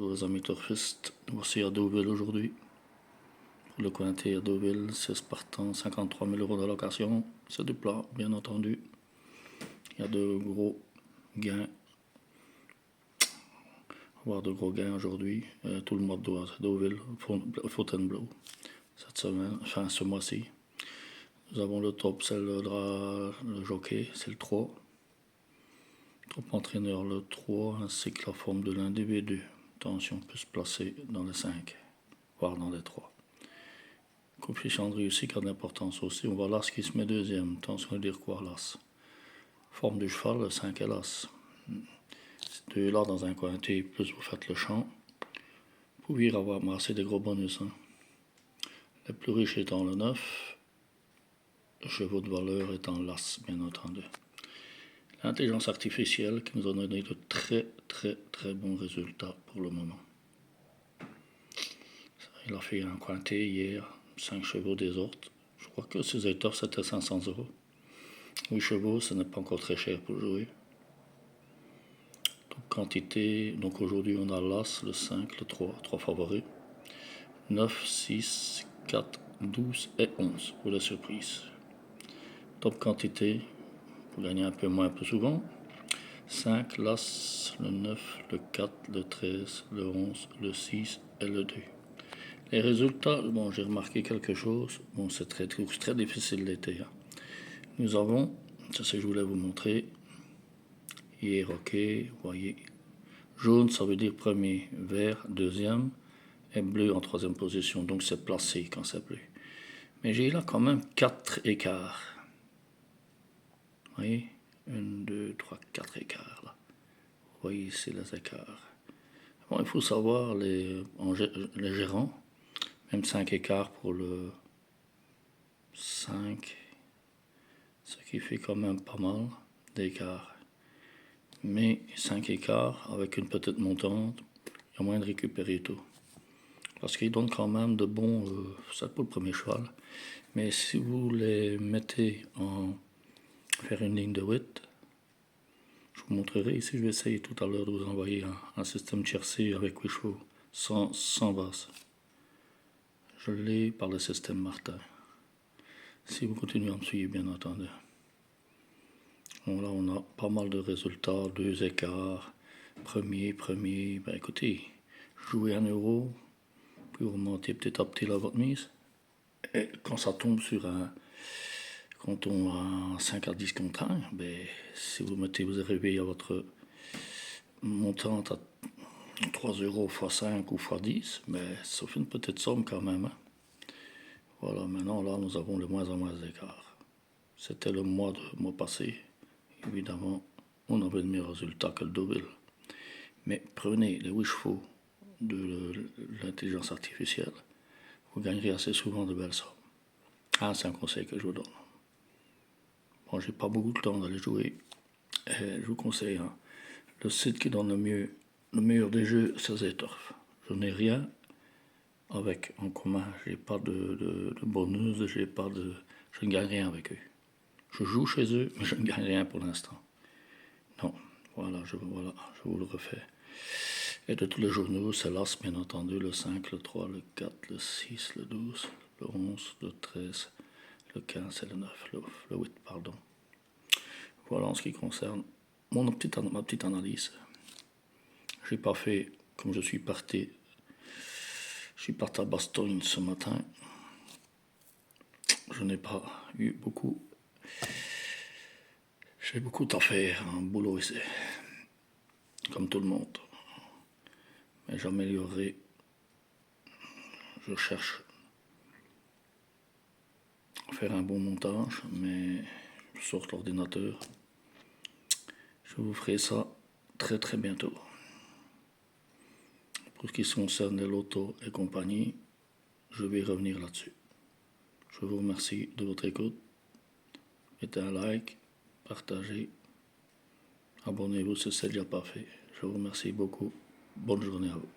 Bonjour les amis turfistes, voici à Deauville aujourd'hui. Pour le Cointet à Deauville, c'est Spartan, 53 000 € de location. C'est du plat, bien entendu. Il y a de gros gains. On va voir de gros gains aujourd'hui. Tout le mois de Deauville, Fontainebleau. Cette semaine, enfin ce mois-ci. Nous avons le top, c'est le jockey, c'est le 3. Top entraîneur, le 3, ainsi que la forme de l'individu. Attention, peut se placer dans les 5, voire dans les 3. Coefficient de réussite a de l'importance aussi. On voit l'As qui se met deuxième. Attention à dire quoi, l'As. Forme du cheval, le 5 est l'As. Si tu es là dans un Cointet, plus vous faites le champ, vous pouvez avoir amassé des gros bonus. Le plus riche étant le 9, chevaux de valeur étant l'As, bien entendu. L'intelligence artificielle qui nous a donné de très bons résultats pour le moment. Il a fait un Cointet hier, 5 chevaux des autres. Je crois que ces étoffes c'était 500 €. 8 chevaux, ce n'est pas encore très cher pour jouer. Donc, quantité, donc aujourd'hui on a l'As, le 5, le 3 favoris. 9, 6, 4, 12 et 11 pour la surprise. Top quantité, pour gagner un peu moins, un peu souvent. 5, l'As, le 9, le 4, le 13, le 11, le 6 et le 2. Les résultats, bon, j'ai remarqué quelque chose. Bon, c'est très difficile l'été. Nous avons, ça c'est je voulais vous montrer. Hier, ok, vous voyez. Jaune, ça veut dire premier, vert, deuxième, et bleu en troisième position. Donc c'est placé quand c'est bleu. Mais j'ai là quand même 4 écarts. Vous voyez, 1, 2, 3, 4 écarts là. Vous voyez ici les écarts. Bon, il faut savoir les gérants. Même 5 écarts pour le 5, ce qui fait quand même pas mal d'écarts. Mais 5 écarts avec une petite montante, il y a moyen de récupérer tout. Parce qu'il donne quand même de bons, c'est pour le premier cheval. Mais si vous les mettez en faire une ligne de 8, je vous montrerai ici, je vais essayer tout à l'heure de vous envoyer un système tiercé avec 8 chevaux, sans base. Je l'ai par le système Martin. Si vous continuez à me suivre, bien entendu. Bon, là, on a pas mal de résultats, 2 écarts. Premier, ben écoutez, jouez 1 €, puis vous remontez petit à petit là votre mise. Et quand ça tombe sur quand on a 5 à 10 contre 1, ben, si vous arrivez à votre montante à 3 € x 5 ou x 10, ben, ça fait une petite somme quand même. Voilà, maintenant là nous avons de moins en moins d'écart. C'était le mois passé. Évidemment, on avait de meilleurs résultats que le Deauville. Mais prenez les 8 chevaux de l'intelligence artificielle, vous gagnerez assez souvent de belles sommes. C'est un conseil que je vous donne. Bon, j'ai pas beaucoup de temps d'aller jouer. Je vous conseille le site qui donne le meilleur des jeux, c'est Zetorf. Je n'ai rien avec en commun. J'ai pas de bonus, je ne gagne rien avec eux. Je joue chez eux, mais je ne gagne rien pour l'instant. Non, voilà, je vous le refais. Et de tous les journaux, c'est l'As, bien entendu, le 5, le 3, le 4, le 6, le 12, le 11, le 13, le 15 et le 9, le 8, pardon. Voilà en ce qui concerne ma petite analyse. J'ai pas fait comme je suis parti. Je suis parti à Bastogne ce matin. Je n'ai pas eu beaucoup. J'ai beaucoup d'affaires, un boulot ici, comme tout le monde. Mais j'améliorerai. Je cherche à faire un bon montage, mais je sors l'ordinateur. Je vous ferai ça très bientôt. Pour ce qui concerne les lotos et compagnie, je vais revenir là-dessus. Je vous remercie de votre écoute. Mettez un like, partagez, abonnez-vous si ce n'est déjà pas fait. Je vous remercie beaucoup. Bonne journée à vous.